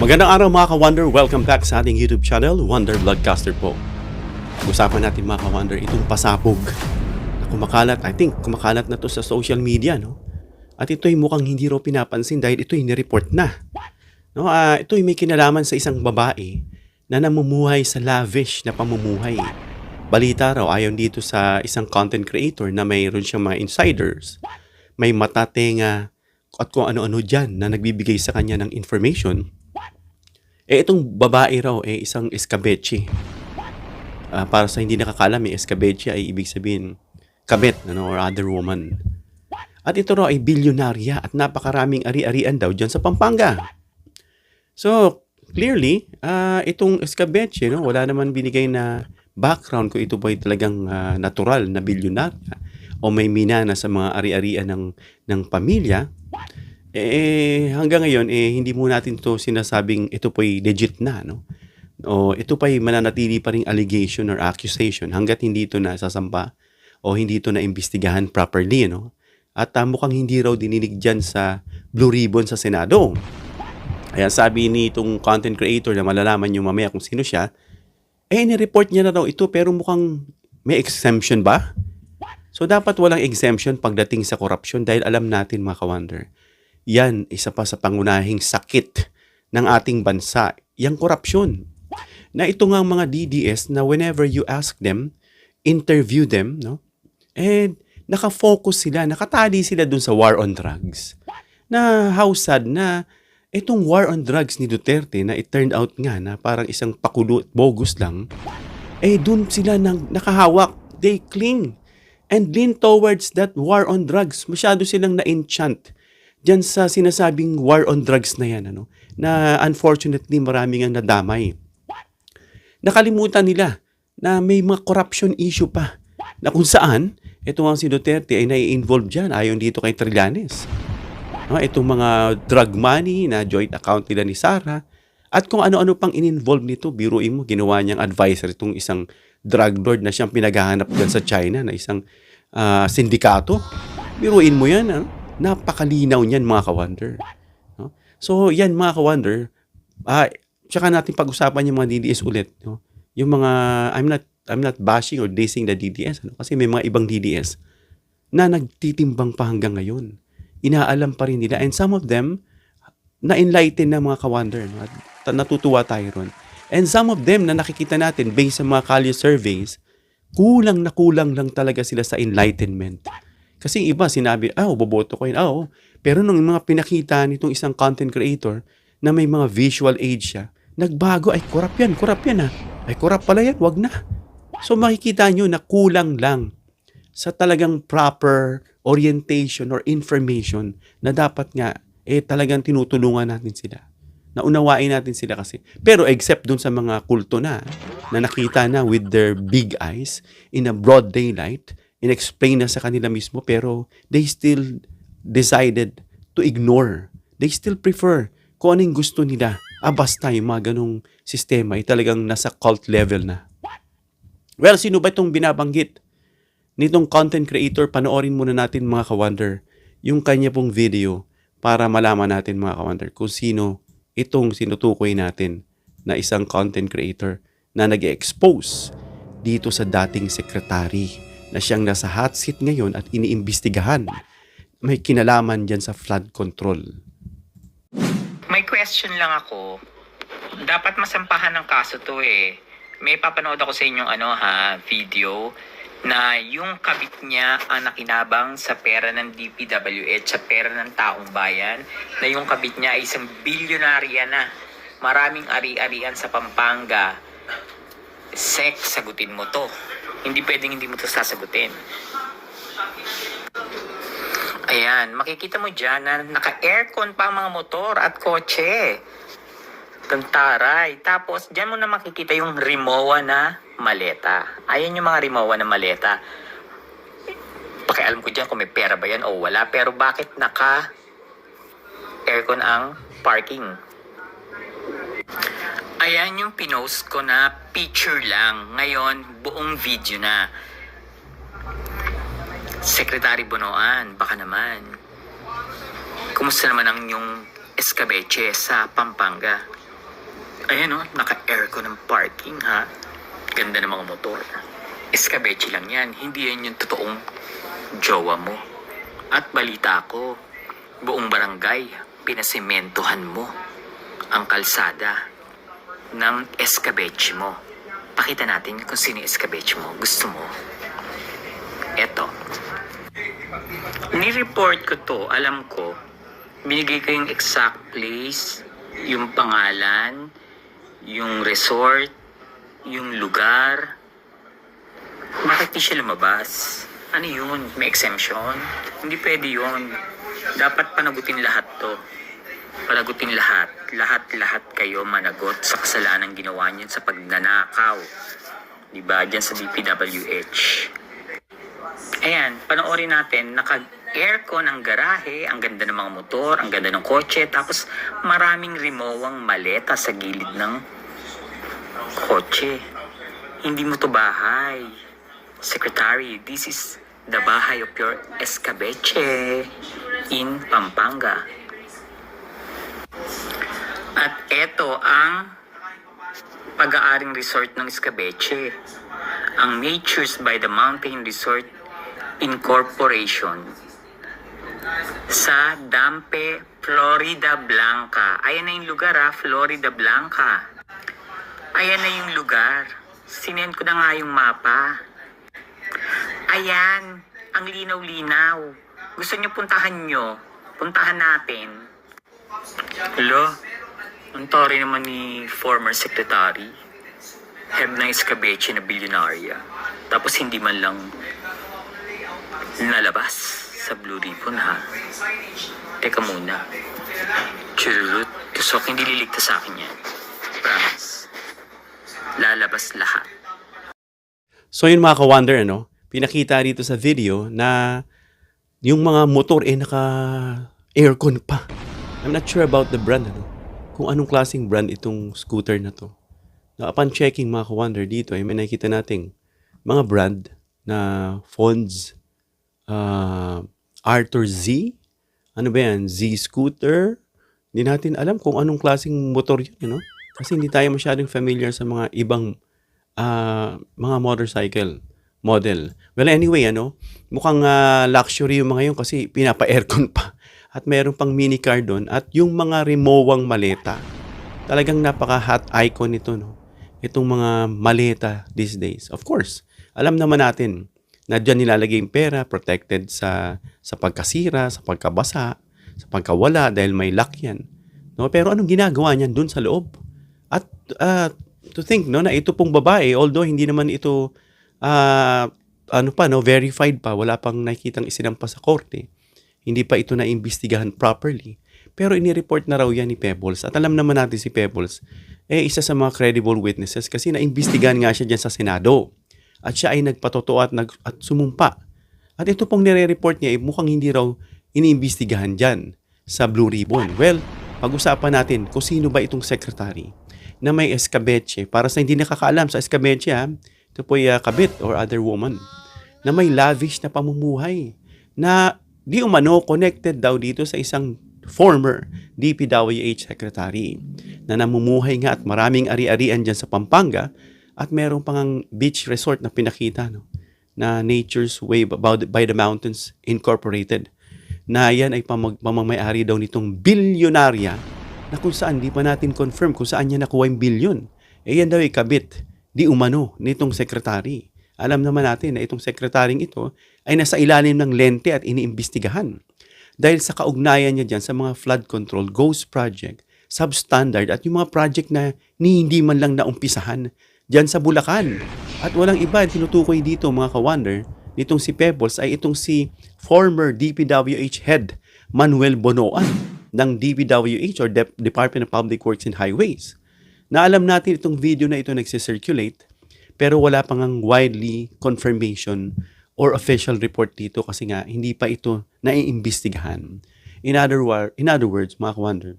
Magandang araw mga ka-Wonder. Welcome back sa ating YouTube channel, Wonder Vlogcaster po. Pag-usapan natin mga ka-Wonder itong pasabog na kumakalat. I think kumakalat na to sa social media, no? At ito'y mukhang hindi raw pinapansin dahil ito'y nireport na. No? Ito'y may kinalaman sa isang babae na namumuhay sa lavish na pamumuhay. Balita raw ayon dito sa isang content creator na mayroon siyang mga insiders. May matatenga at kung ano-ano dyan na nagbibigay sa kanya ng information. Itong babae raw isang escabeche. Para sa hindi nakakalam, escabeche ay ibig sabihin kabet, or other woman. At ito raw ay bilyonarya at napakaraming ari-arian daw dyan sa Pampanga. So, clearly, itong escabeche, wala naman binigay na background kung ito ba ay talagang natural na bilyonarya o may minana sa mga ari-arian ng pamilya. Hanggang ngayon, hindi mo natin to sinasabing ito po'y legit na, no? O ito pa'y mananatili pa ring allegation or accusation hanggat hindi ito nasasampa o hindi ito naimbestigahan properly, no? At mukhang hindi raw dininig dyan sa Blue Ribbon sa Senado. Kaya sabi ni itong content creator na malalaman nyo mamaya kung sino siya, ni-report niya na raw ito pero mukhang may exemption ba? So dapat walang exemption pagdating sa korupsyon dahil alam natin mga ka-Wonder. Yan, isa pa sa pangunahing sakit ng ating bansa, yung korupsyon. Na ito nga mga DDS na whenever you ask them, interview them, nakafocus sila, nakatali sila dun sa war on drugs. Na how sad na itong war on drugs ni Duterte na it turned out nga na parang isang pakulo, bogus lang, dun sila nakahawak, they cling and lean towards that war on drugs. Masyado silang na-enchant diyan sa sinasabing war on drugs na yan, na unfortunately maraming ang nadamay. Nakalimutan nila na may mga corruption issue pa, na kung saan, ito nga si Duterte ay nai-involve dyan, ayon dito kay Trillanes. Itong mga drug money na joint account nila ni Sara, at kung ano-ano pang in-involve nito, biruin mo, ginawa niyang advisor itong isang drug lord na siyang pinaghahanap dyan sa China, na isang sindikato. Biruin mo yan, napakalinaw niyan mga ka-Wonder. So yan mga ka-Wonder, tsaka natin pag-usapan yung mga DDS ulit. Yung mga, I'm not bashing or dissing the DDS. Kasi may mga ibang DDS na nagtitimbang pa hanggang ngayon. Inaalam pa rin nila. And some of them, na-enlighten na mga ka-Wonder. Natutuwa tayo ron. And some of them na nakikita natin based sa mga kalye surveys, kulang na kulang lang talaga sila sa enlightenment. Kasi iba sinabi, boboto ko yun. Pero nung mga pinakita nitong isang content creator na may mga visual aid siya, nagbago, corrupt yan corrupt pala yan, wag na. So makikita nyo na kulang lang sa talagang proper orientation or information na dapat nga, talagang tinutulungan natin sila. Naunawain natin sila kasi. Pero except dun sa mga kulto na nakita na with their big eyes in a broad daylight, in-explain na sa kanila mismo, pero they still decided to ignore. They still prefer kung anong gusto nila. Basta yung mga ganong sistema ay talagang nasa cult level na. Well, sino ba itong binabanggit nitong content creator? Panoorin muna natin mga ka-Wonder yung kanya pong video para malaman natin mga ka-Wonder kung sino itong sinutukoy natin na isang content creator na nag-expose dito sa dating sekretary na siyang nasa hot seat ngayon at iniimbestigahan. May kinalaman dyan sa flood control. May question lang ako. Dapat masampahan ng kaso to May papanood ako sa inyong video na yung kabit niya ang nakinabang sa pera ng DPWH, sa pera ng taong bayan, na yung kabit niya ay isang bilyonarya na. Maraming ari-arian sa Pampanga. Sex, sagutin mo to. Hindi pwedeng hindi mo ito sasagutin. Ayan, makikita mo dyan na naka-aircon pa ang mga motor at kotse. Tantaray. Tapos, dyan mo na makikita yung Rimowa na maleta. Ayan yung mga Rimowa na maleta. Pakialam ko dyan kung may pera ba yan o wala. Pero bakit naka-aircon ang parking? Ayan yung pinost ko na picture lang. Ngayon, buong video na. Secretary Bonoan, baka naman. Kumusta naman ang yung escabeche sa Pampanga? Ayan o, naka-aircon ng parking ha. Ganda ng mga motor. Escabeche lang yan, hindi yan yung totoong jowa mo. At balita ko, buong barangay, pinasimentohan mo ang kalsada ng escabeche mo. Pakita natin kung sino yung escabeche mo. Gusto mo? Eto. Ni-report ko to, alam ko, binigay ko yung exact place, yung pangalan, yung resort, yung lugar. Bakit di siya lumabas? Ano yun? May exemption? Hindi pwede yun. Dapat panagutin lahat to. Panagutin lahat. Lahat kayo managot sa kasalanan ginawa niyo sa pagnanakaw. Diba? Diyan sa DPWH. Ayan, panoorin natin, naka-aircon ang garahe, ang ganda ng mga motor, ang ganda ng kotse, tapos maraming rimowang maleta sa gilid ng kotse. Hindi mo to bahay. Secretary, this is the bahay of your escabeche in Pampanga. At eto ang pag-aaring resort ng escabeche. Ang Natures by the Mountain Resort Incorporation sa Dampe, Florida Blanca. Ayan na yung lugar Florida Blanca. Ayan na yung lugar. Sinend ko na nga yung mapa. Ayan, ang linaw-linaw. Gusto nyo puntahan nyo? Puntahan natin. Hello? Ang tori naman ni former secretary. Head ng escabeche na bilyonarya. Tapos hindi man lang nalabas sa Blue Ribbon ha. Teka muna. Churut. So, hindi liligtas sa akin yan. Promise. Lalabas lahat. So yun mga ka-wonder, pinakita dito sa video na yung mga motor naka-aircon pa. I'm not sure about the brand, kung anong klaseng brand itong scooter na to. Na upon checking mga ka-wonder dito, may nakita nating mga brand na Fonz, Arthur Z, ano ba yan, Z scooter. Hindi natin alam kung anong klaseng motor yun, kasi hindi tayo masyadong familiar sa mga ibang mga motorcycle model. Well, anyway, mukhang luxury yung mga yun kasi pinapa-aircon pa. At meron pang mini car doon at yung mga remowang maleta. Talagang napaka-hot icon nito, Itong mga maleta these days. Of course, alam naman natin na dyan nilalagay yung pera, protected sa pagkasira, sa pagkabasa, sa pagkawala dahil may lock yan. Pero anong ginagawa niyan doon sa loob? At to think na ito pong babae, although hindi naman ito verified pa, wala pang nakikitang isinampa sa korte. Hindi pa ito naimbestigahan properly. Pero inireport na raw yan ni Pebbles. At alam naman natin si Pebbles, isa sa mga credible witnesses kasi naimbestigahan nga siya dyan sa Senado. At siya ay nagpatotoo at sumumpa. At ito pong nire-report niya, mukhang hindi raw iniimbestigahan dyan sa Blue Ribbon. Well, pag-usapan natin kung sino ba itong secretary na may escabeche. Para sa hindi nakakaalam sa escabeche, ito po ay kabit or other woman na may lavish na pamumuhay na di umano connected daw dito sa isang former DPWH secretary na namumuhay nga at maraming ari-arian dyan sa Pampanga at meron pang beach resort na pinakita na Nature's Way by the Mountains Incorporated na yan ay pamamay-ari daw nitong bilyonarya na kung saan di pa natin confirm kung saan niya nakuha yung bilyon. Yan daw ay kabit di umano nitong sekretary. Alam naman natin na itong sekretaryeng ito ay nasa ilalim ng lente at iniimbestigahan. Dahil sa kaugnayan niya dyan sa mga flood control, ghost project, substandard at yung mga project na hindi man lang naumpisahan dyan sa Bulacan. At walang iba tinutukoy dito mga ka-wonder, nitong si Pebbles ay itong si former DPWH head Manuel Bonoan ng DPWH or Department of Public Works and Highways. Na alam natin itong video na ito nagsisirculate pero wala pang ang widely confirmation or official report dito kasi nga hindi pa ito naiimbestigahan. In other words, mga ka-wonder,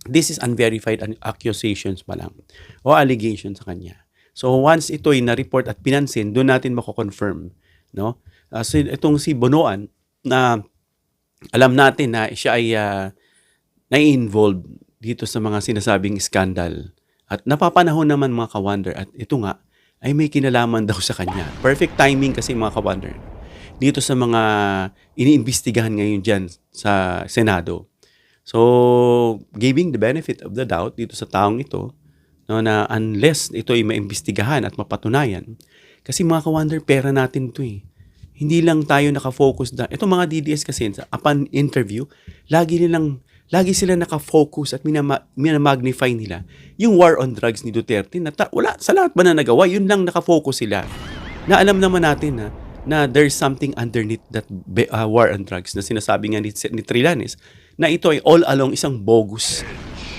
this is unverified accusations pa lang o allegations sa kanya. So once ito'y na-report at pinansin, doon natin mako-confirm. So itong si Bonoan na alam natin na siya ay nai-involved dito sa mga sinasabing scandal At napapanahon naman mga ka-wonder at ito nga ay may kinalaman daw sa kanya. Perfect timing kasi mga ka-wonder. Dito sa mga iniimbestigahan ngayon dyan sa Senado. So, giving the benefit of the doubt dito sa taong ito, no, na unless ito ay maimbestigahan at mapatunayan, kasi mga ka-wonder, pera natin ito eh. Hindi lang tayo nakafocus na, itong mga DDS kasi, upon interview, lagi sila nakafocus at minamagnify nila yung war on drugs ni Duterte na wala, sa lahat ba na nagawa, yun lang nakafocus sila. Na alam naman natin na there's something underneath that war on drugs na sinasabi nga ni Trillanes, na ito ay all along isang bogus.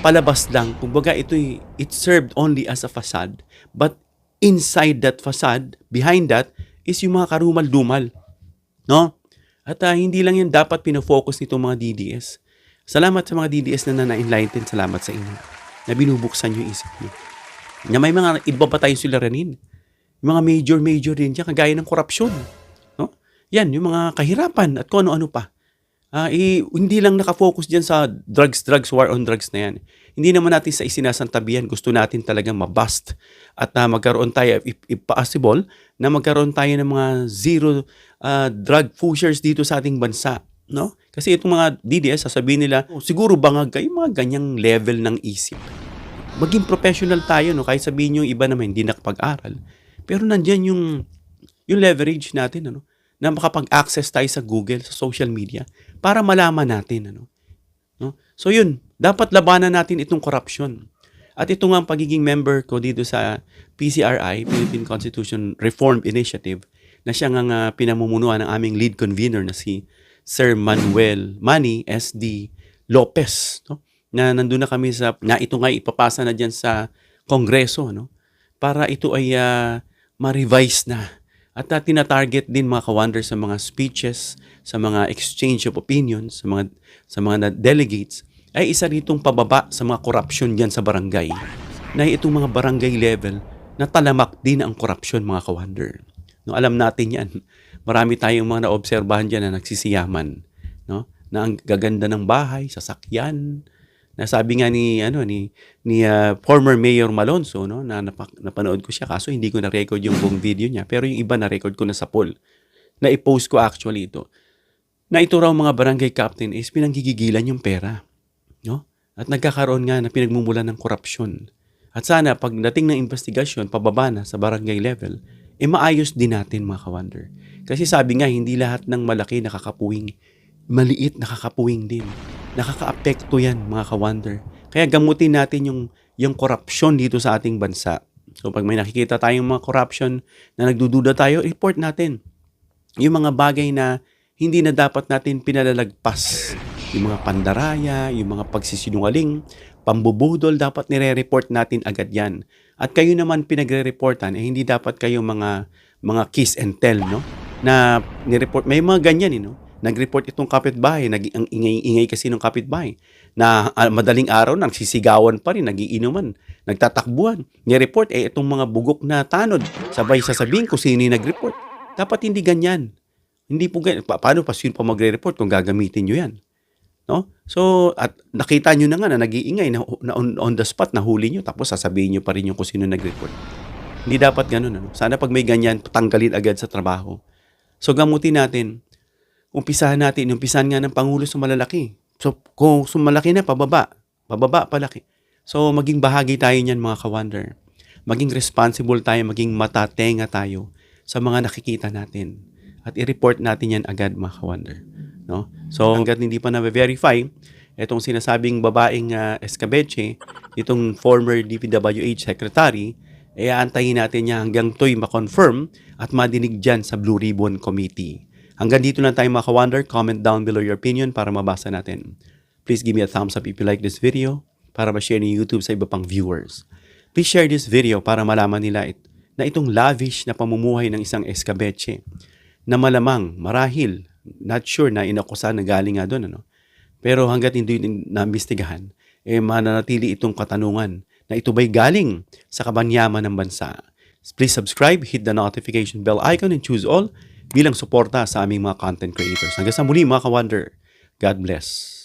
Palabas lang. Kumbaga it served only as a facade. But inside that facade, behind that, is yung mga karumal-dumal. No? At hindi lang yan dapat pinafocus nitong mga DDS. Salamat sa mga DDS na na-enlighten. Salamat sa inyo. Na binubuksan yung isip niyo. Na may mga iba pa tayong suliranin. Yung mga major din dyan, kagaya ng korupsyon. No? Yan, yung mga kahirapan at kung ano-ano pa. Hindi lang nakafocus dyan sa drugs, war on drugs na yan. Hindi naman natin sa isinasantabihan. Gusto natin talagang mabust at magkaroon tayo, if possible, na magkaroon tayo ng mga zero drug pushers dito sa ating bansa. No? Kasi itong mga DDS, sasabihin nila, siguro bangag kayo mga ganyang level ng isip. Maging professional tayo, no? Kahit sabihin nyo iba naman, hindi nakapag-aral. Pero nandyan yung leverage natin, ano? Na makapag-access tayo sa Google, sa social media, para malaman natin. No? So yun, dapat labanan natin itong corruption. At ito nga ang pagiging member ko dito sa PCRI, Philippine Constitution Reform Initiative, na siya nga pinamumunuan ng aming lead convener na si Sir Manny S.D. Lopez. No? Na nandun na kami na ito nga ipapasa na dyan sa Kongreso, no? Para ito ay ma-revise na. At tina-target din mga ka-wonder sa mga speeches, sa mga exchange of opinions, sa mga delegates, ay isa ritong pababa sa mga korupsyon diyan sa barangay. Na itong mga barangay level na talamak din ang korupsyon mga ka-wonder. No, alam natin yan. Marami tayong mga naobserbahan diyan na nagsisiyaman. No? Na ang gaganda ng bahay, sasakyan. Nasabi nga ni former Mayor Malonzo, no, na napanood ko siya, kaso hindi ko na-record yung buong video niya, pero yung iba na-record ko na sa poll. Na i-post ko actually ito. Na ito raw mga barangay captain is pinanggigigilan yung pera. No? At nagkakaroon nga na pinagmumulan ng korupsyon. At sana pagdating ng investigasyon, pababa na sa barangay level, maayos din natin mga ka-wonder. Kasi sabi nga, hindi lahat ng malaki nakakapuwing. Maliit nakakapuwing din. Nakakaapekto yan mga ka-wonder. Kaya gamutin natin yung korupsyon dito sa ating bansa. So pag may nakikita tayong mga korupsyon na nagdududa tayo, report natin. Yung mga bagay na hindi na dapat natin pinalalagpas. Yung mga pandaraya, yung mga pagsisinungaling, pambubudol, dapat nire-report natin agad yan. At kayo naman pinagre-reportan, hindi dapat kayo mga kiss and tell, no? Na nireport, may mga ganyan, no? Nag-report itong kapitbahay, ang ingay-ingay kasi ng kapitbahay, na madaling araw nagsisigawan pa rin, nagiinuman, nagtatakbuhan. Ni-report, itong mga bugok na tanod, sabay sasabihin kung sino yung nag-report. Dapat hindi ganyan. Hindi po ganyan. Paano pa sino pa magre-report kung gagamitin nyo yan? No? So, at nakita nyo na nga na nag-iingay, na on the spot, nahuli nyo, tapos sasabihin nyo pa rin yung kung sino nag-report. Hindi dapat ganun. Ano? Sana pag may ganyan, tanggalin agad sa trabaho. So, gamutin natin. Umpisahan nga ng Pangulo sa malalaki. So, kung sumalaki na, pababa palaki. So, maging bahagi tayo niyan mga ka-wonder. Maging responsible tayo, maging matatenga tayo sa mga nakikita natin. At i-report natin yan agad mga ka-wonder. No? So, hanggat hindi pa na-verify, itong sinasabing babaeng Escabeche, itong former DPWH secretary, aantayin natin niya hanggang to'y ma-confirm at madinig dyan sa Blue Ribbon Committee. Hanggang dito lang tayo mga ka-wonder. Comment down below your opinion para mabasa natin. Please give me a thumbs up if you like this video para ma-share ni YouTube sa iba pang viewers. Please share this video para malaman nila na itong lavish na pamumuhay ng isang Escabeche na malamang, marahil, not sure na inakusa na galing nga doon. Ano? Pero hanggat hindi na-imbestigahan, mananatili itong katanungan na ito ba'y galing sa kabanyaman ng bansa. Please subscribe, hit the notification bell icon and choose all bilang suporta sa aming mga content creators. Hanggang sa muli mga ka-wonder, God bless.